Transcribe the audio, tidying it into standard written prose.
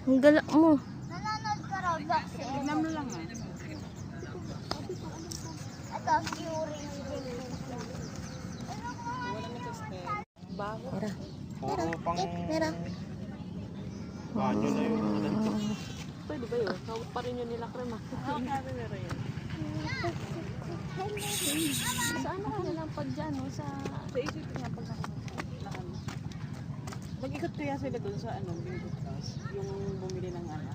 Ang gala mo. Nanonood ka Roblox eh. Tignan mo lang ah. Ito, Fury. Wala na tester. Baho. Tara. Puro pang Tara. banyo na yung mga ganito. Pwede ba yun? Kawat pa rin yun nila krema. Oo, kami meron yun. Saan na nilang pag dyan, no? Sa isip nga pag nakano. Mag-ikot kaya sila doon sa ano, Bingo Plus. Yung bumili ng ano.